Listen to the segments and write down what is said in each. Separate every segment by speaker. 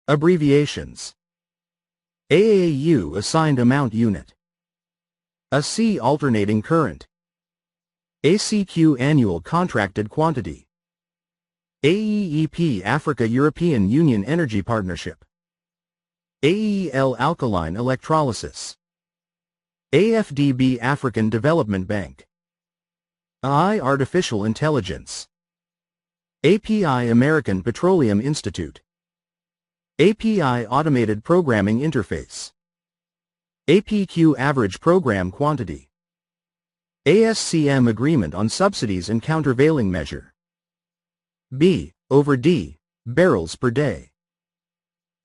Speaker 1: Abbreviations. AAU assigned amount unit. AC alternating current. ACQ annual contracted quantity. AEEP Africa European Union Energy Partnership. AEL alkaline electrolysis. AFDB African Development Bank. AI Artificial Intelligence. API American Petroleum Institute. API Automated Programming Interface. APQ Average Program Quantity. ASCM Agreement on Subsidies and Countervailing Measure. B over D, barrels per day.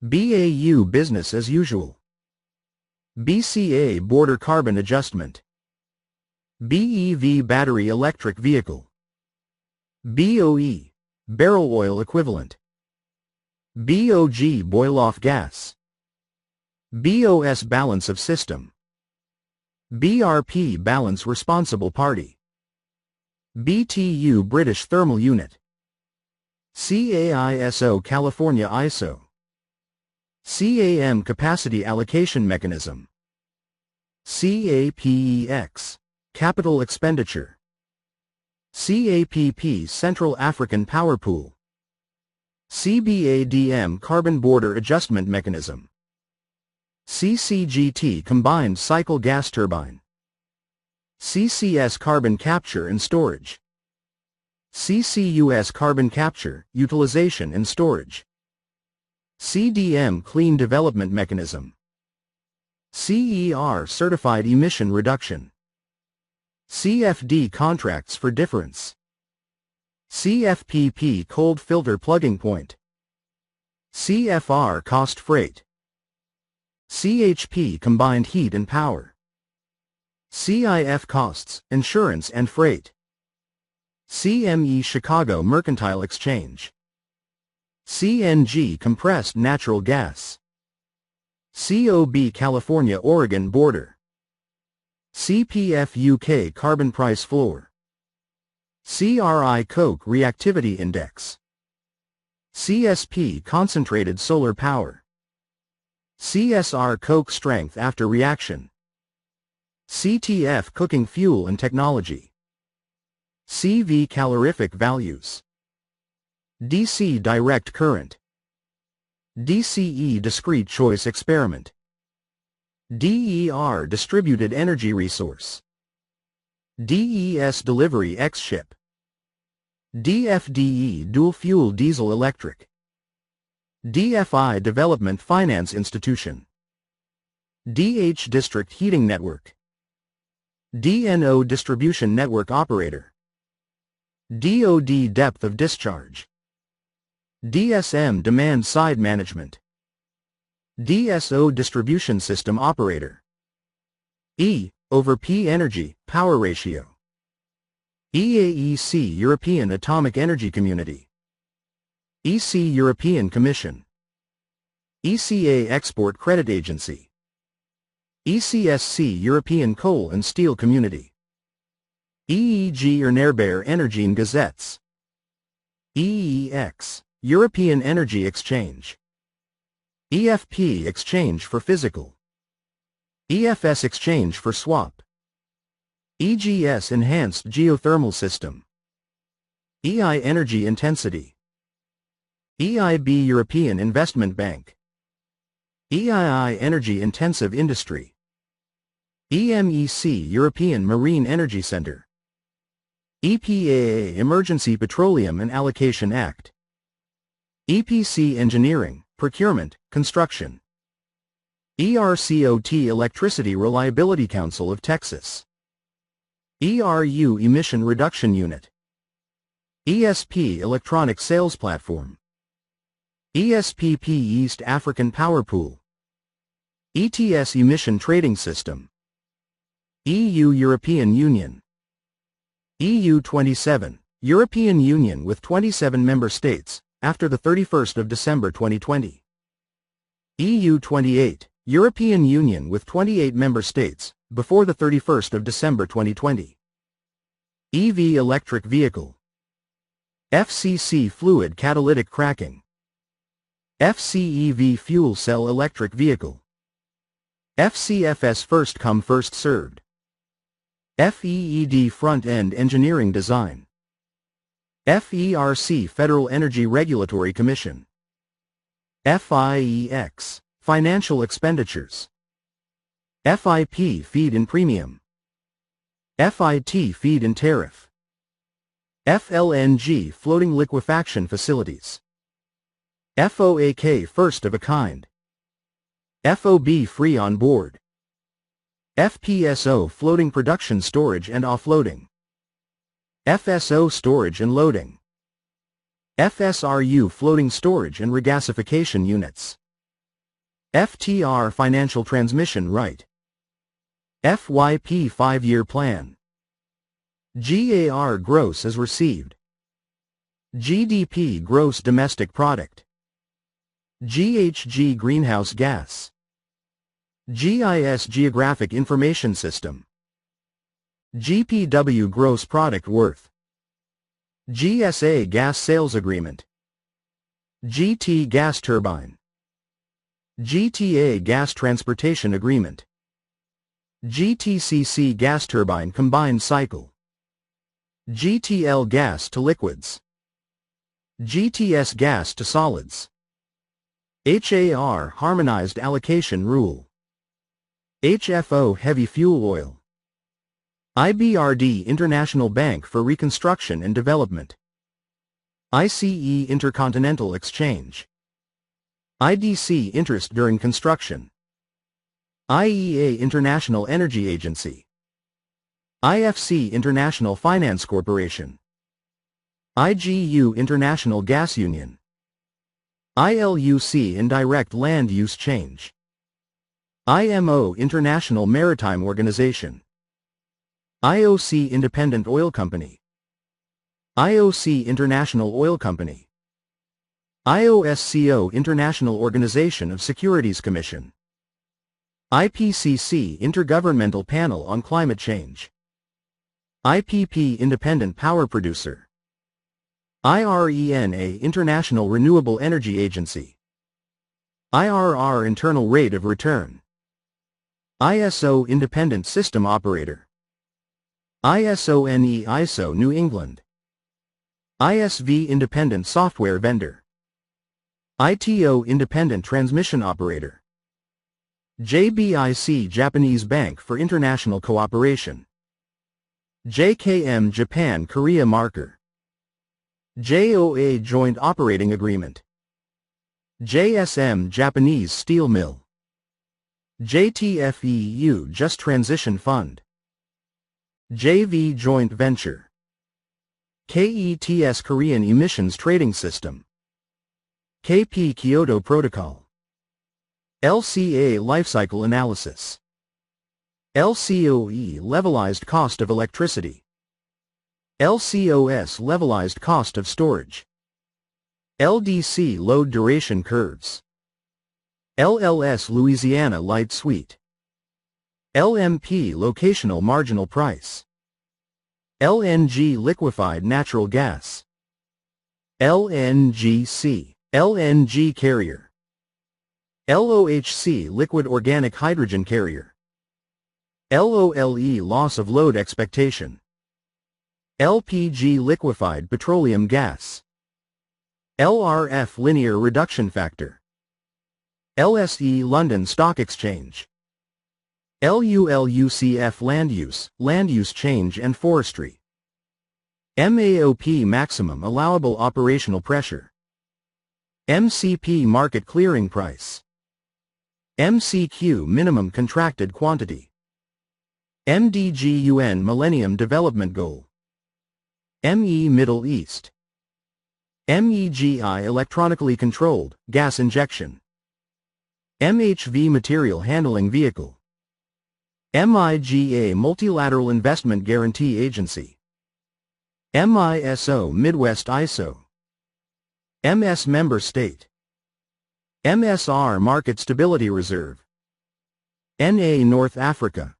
Speaker 1: BAU Business as Usual. BCA Border Carbon Adjustment. BEV Battery Electric Vehicle. BOE, Barrel Oil Equivalent. BOG Boil-off gas. BOS Balance of System. BRP Balance Responsible Party. BTU British Thermal Unit. CAISO California ISO. CAM Capacity Allocation Mechanism. CAPEX Capital Expenditure. CAPP Central African Power Pool. CBADM Carbon Border Adjustment Mechanism. CCGT Combined Cycle Gas Turbine. CCS Carbon Capture and Storage. CCUS Carbon Capture, Utilization and Storage. CDM Clean Development Mechanism. CER Certified Emission Reduction. CFD Contracts for Difference. CFPP Cold Filter Plugging Point. CFR Cost Freight. CHP Combined Heat and Power. CIF Costs, Insurance and Freight. CME Chicago Mercantile Exchange. CNG Compressed Natural Gas. COB California Oregon Border. CPF UK Carbon Price Floor. CRI Coke Reactivity Index. CSP Concentrated Solar Power. CSR Coke Strength After Reaction. CTF Cooking Fuel and Technology. CV Calorific Values. DC Direct Current. DCE Discrete Choice Experiment. DER Distributed Energy Resource. DES Delivery X-Ship. DFDE Dual Fuel Diesel Electric. DFI Development Finance Institution. DH District Heating Network. DNO Distribution Network Operator. DOD Depth of Discharge. DSM Demand Side Management. DSO Distribution System Operator. E over P Energy, Power Ratio. EAEC European Atomic Energy Community. EC European Commission. ECA Export Credit Agency. ECSC European Coal and Steel Community. EEG Erneuerbare Energien Gesetz. EEX European Energy Exchange. EFP Exchange for Physical. EFS Exchange for Swap. EGS Enhanced Geothermal System. EI Energy Intensity. EIB European Investment Bank. EII Energy Intensive Industry. EMEC European Marine Energy Center. EPAA Emergency Petroleum and Allocation Act. EPC Engineering, Procurement, Construction. ERCOT Electricity Reliability Council of Texas. ERU Emission Reduction Unit. ESP Electronic Sales Platform. ESPP East African Power Pool. ETS Emission Trading System. EU European Union. EU 27, European Union with 27 member states, after the 31st of December 2020. EU 28, European Union with 28 member states, before the 31st of December 2020. EV Electric Vehicle. FCC Fluid Catalytic Cracking. FCEV fuel cell electric vehicle. FCFS first come first served. FEED front-end engineering design. FERC Federal Energy Regulatory Commission. FIEX financial expenditures. FIP feed-in premium. FIT feed-in tariff. FLNG floating liquefaction facilities. FOAK first of a kind. FOB free on board. FPSO floating production storage and offloading. FSO storage and loading. FSRU floating storage and regasification units. FTR financial transmission right. FYP 5-year plan. GAR gross as received. GDP gross domestic product. GHG greenhouse gas. GIS geographic information system. GPW gross product worth. GSA gas sales agreement. GT gas turbine. GTA gas transportation agreement. GTCC gas turbine combined cycle. GTL gas to liquids. GTS gas to solids. HAR harmonized allocation rule. HFO heavy fuel oil. IBRD International Bank for Reconstruction and Development. ICE Intercontinental Exchange. IDC interest during construction. IEA International Energy Agency. IFC International Finance Corporation. IGU International Gas Union. ILUC Indirect Land Use Change. IMO International Maritime Organization. IOC Independent Oil Company. IOC International Oil Company. IOSCO International Organization of Securities Commission. IPCC Intergovernmental Panel on Climate Change. IPP Independent Power Producer. IRENA International Renewable Energy Agency. IRR Internal Rate of Return. ISO Independent System Operator. ISONE ISO New England. ISV Independent Software Vendor. ITO Independent Transmission Operator. JBIC Japanese Bank for International Cooperation. JKM Japan Korea Marker. JOA Joint Operating Agreement. JSM Japanese Steel Mill. JTFEU Just Transition Fund. JV Joint Venture. KETS Korean Emissions Trading System. KP Kyoto Protocol. LCA Lifecycle Analysis. LCOE Levelized Cost of Electricity. LCOS Levelized Cost of Storage. LDC Load Duration Curves. LLS Louisiana Light Sweet. LMP Locational Marginal Price. LNG Liquefied Natural Gas. LNGC LNG Carrier. LOHC Liquid Organic Hydrogen Carrier. LOLE Loss of Load Expectation. LPG Liquefied Petroleum Gas. LRF Linear Reduction Factor. LSE London Stock Exchange. LULUCF Land Use Change and Forestry. MAOP Maximum Allowable Operational Pressure. MCP Market Clearing Price. MCQ Minimum Contracted Quantity. MDG UN Millennium Development Goal. ME Middle East. MEGI Electronically Controlled Gas Injection. MHV Material Handling Vehicle. MIGA Multilateral Investment Guarantee Agency. MISO Midwest ISO. MS Member State. MSR Market Stability Reserve. NA North Africa.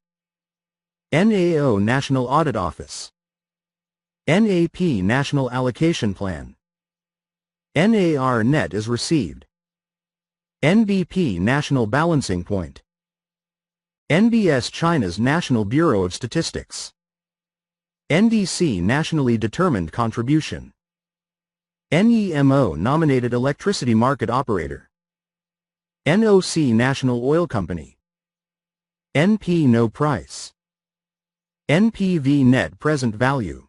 Speaker 1: NAO National Audit Office. NAP National Allocation Plan. NAR Net is received. NBP National Balancing Point. NBS China's National Bureau of Statistics. NDC Nationally Determined Contribution. NEMO Nominated Electricity Market Operator. NOC National Oil Company. NP No Price. NPV Net Present Value.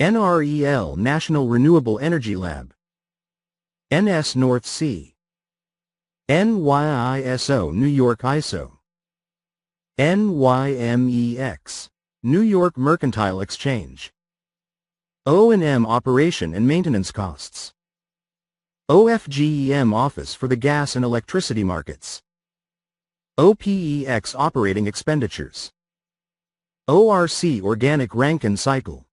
Speaker 1: NREL National Renewable Energy Lab. NS North Sea. NYISO New York ISO. NYMEX New York Mercantile Exchange. O&M Operation and Maintenance Costs. OFGEM Office for the Gas and Electricity Markets. OPEX Operating Expenditures. ORC Organic Rankine Cycle.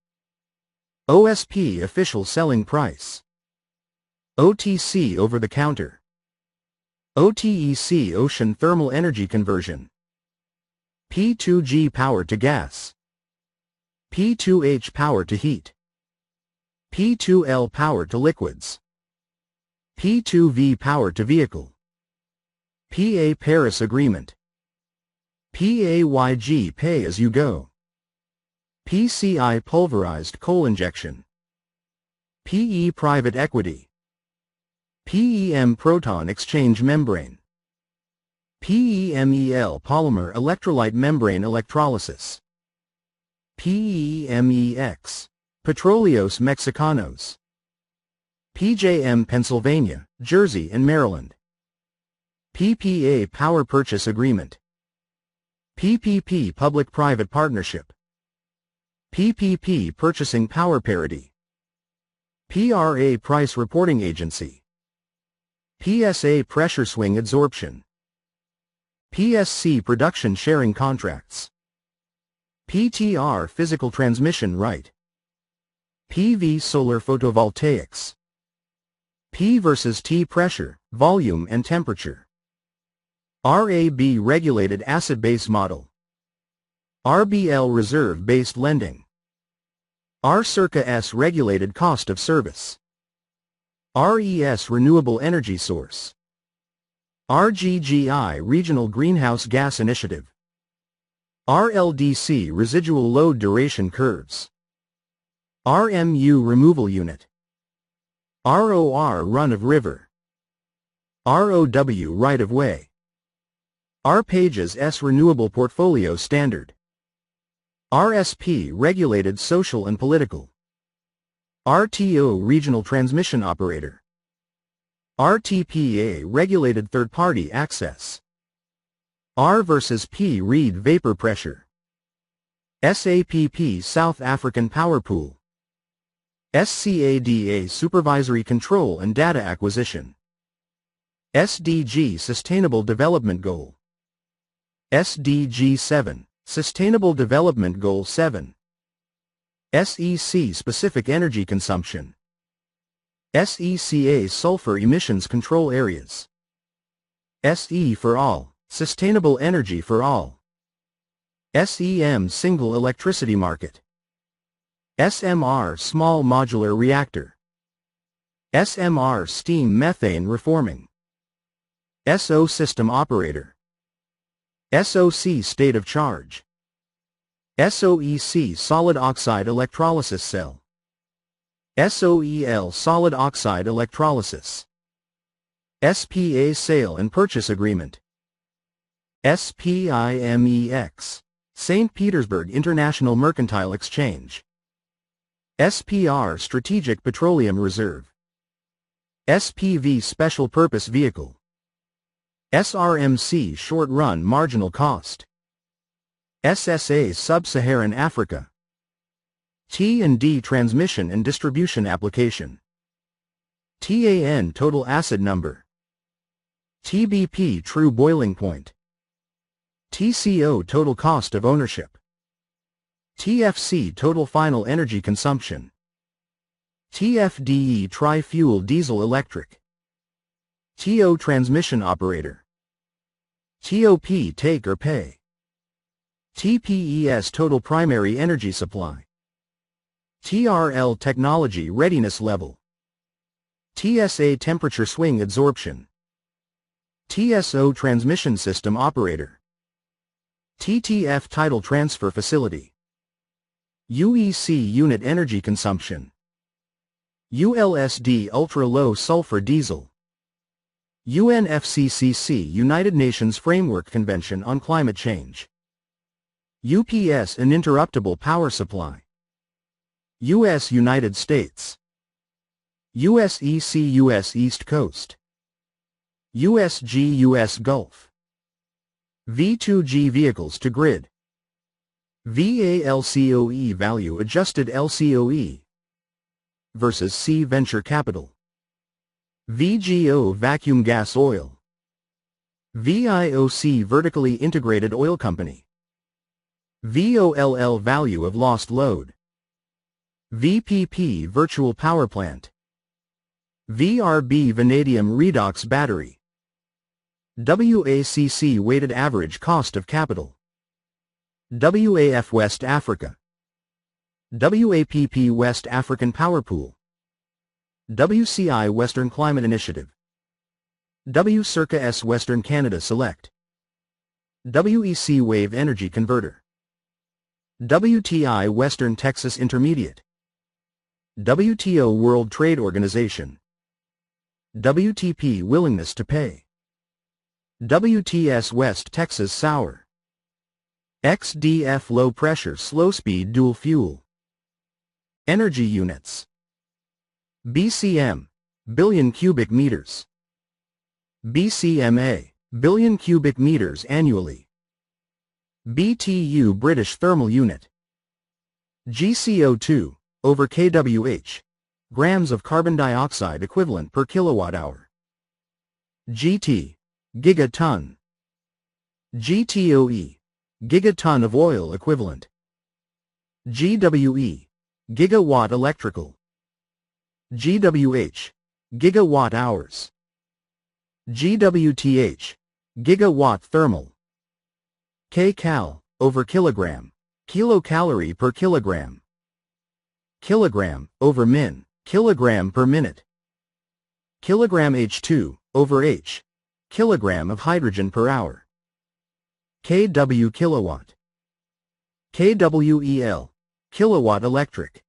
Speaker 1: OSP Official Selling Price. OTC Over the Counter. OTEC Ocean Thermal Energy Conversion. P2G Power to Gas. P2H Power to Heat. P2L Power to Liquids. P2V Power to Vehicle. PA Paris Agreement. PAYG Pay As You Go. PCI Pulverized Coal Injection. PE Private Equity. PEM Proton Exchange Membrane. PEMEL Polymer Electrolyte Membrane Electrolysis. PEMEX Petróleos Mexicanos. PJM Pennsylvania, Jersey and Maryland. PPA Power Purchase Agreement. PPP Public-Private Partnership. PPP Purchasing Power Parity. PRA Price Reporting Agency. PSA Pressure Swing Adsorption. PSC Production Sharing Contracts. PTR Physical Transmission Right. PV Solar Photovoltaics. P versus T Pressure, Volume and Temperature. RAB Regulated Asset Base Model. RBL Reserve-Based Lending. R-Circa S Regulated Cost of Service. RES Renewable Energy Source. RGGI Regional Greenhouse Gas Initiative. RLDC Residual Load Duration Curves. RMU Removal Unit. ROR Run of River. ROW Right of Way. RPages S Renewable Portfolio Standard. RSP Regulated Social and Political. RTO Regional Transmission Operator. RTPA Regulated Third-Party Access. R versus P Read Vapor Pressure. SAPP South African Power Pool. SCADA Supervisory Control and Data Acquisition. SDG Sustainable Development Goal. SDG 7 Sustainable Development Goal 7. SEC Specific Energy Consumption. SECA Sulfur Emissions Control Areas. SE for All Sustainable Energy for All. SEM Single Electricity Market. SMR Small Modular Reactor. SMR Steam Methane Reforming. SO System Operator. SOC State of Charge. SOEC Solid Oxide Electrolysis Cell. SOEL Solid Oxide Electrolysis. SPA Sale and Purchase Agreement. SPIMEX St. Petersburg International Mercantile Exchange. SPR Strategic Petroleum Reserve. SPV Special Purpose Vehicle. SRMC Short Run Marginal Cost. SSA Sub-Saharan Africa. T&D Transmission and Distribution Application. TAN Total Acid Number. TBP True Boiling Point. TCO Total Cost of Ownership. TFC Total Final Energy Consumption. TFDE Tri-Fuel Diesel Electric. TO Transmission Operator. TOP Take or Pay. TPES Total Primary Energy Supply. TRL Technology Readiness Level. TSA Temperature Swing Adsorption. TSO Transmission System Operator. TTF Tidal Transfer Facility. UEC Unit Energy Consumption. ULSD Ultra Low Sulfur Diesel. UNFCCC United Nations Framework Convention on Climate Change. UPS Uninterruptible Power Supply. US United States. USEC US East Coast. USG US Gulf. V2G Vehicles to Grid. VALCOE Value Adjusted LCOE versus C Venture Capital. VGO Vacuum Gas Oil. VIOC Vertically Integrated Oil Company. VOLL Value of Lost Load. VPP Virtual Power Plant. VRB Vanadium Redox Battery. WACC Weighted Average Cost of Capital. WAF West Africa. WAPP West African Power Pool. WCI Western Climate Initiative. WCIRCA S Western Canada Select. WEC Wave Energy Converter. WTI Western Texas Intermediate. WTO World Trade Organization. WTP Willingness to Pay. WTS West Texas Sour. XDF Low Pressure Slow Speed Dual Fuel. Energy Units. BCM, Billion Cubic Meters. BCMA, Billion Cubic Meters Annually. BTU British Thermal Unit. GCO2, over kWh, grams of carbon dioxide equivalent per kilowatt hour. GT, gigaton. GTOE, gigaton of oil equivalent. GWE, gigawatt electrical. GWH, gigawatt hours. GWTH, gigawatt thermal. kcal, over kilogram, kilocalorie per kilogram. Kilogram, over min, kilogram per minute. Kilogram H2, over H, kilogram of hydrogen per hour. kW kilowatt. KWEL, kilowatt electric.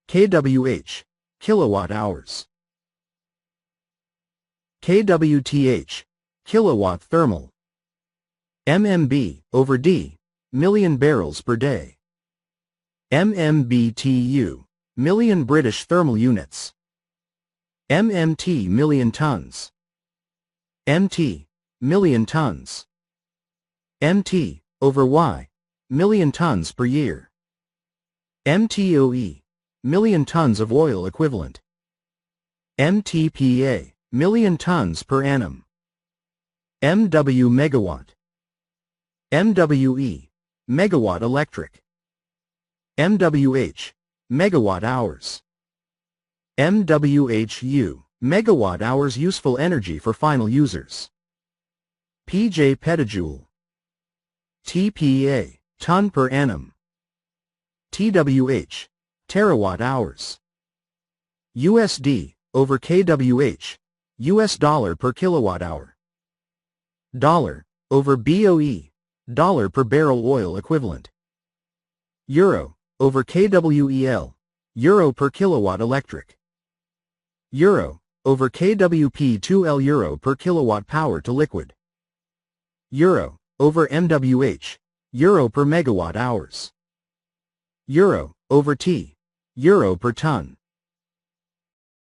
Speaker 1: kWh, kilowatt hours. kWTH, kilowatt thermal. MMB, over D, million barrels per day. MMBTU, million British thermal units. MMT, million tons. MT, million tons. MT, over Y, million tons per year. MTOE, million tons of oil equivalent. MTPA, million tons per annum. MW megawatt. MWE, megawatt electric. MWH, megawatt hours. MWHU, megawatt hours useful energy for final users. PJ petajoule. TPA, ton per annum. TWH, terawatt hours. USD, over kWh, US dollar per kilowatt hour. Dollar, over BOE, dollar per barrel oil equivalent. Euro, over kWEL, euro per kilowatt electric. Euro, over kWP2L, euro per kilowatt power to liquid. Euro, over MWH, euro per megawatt hours. Euro, over T, euro per ton.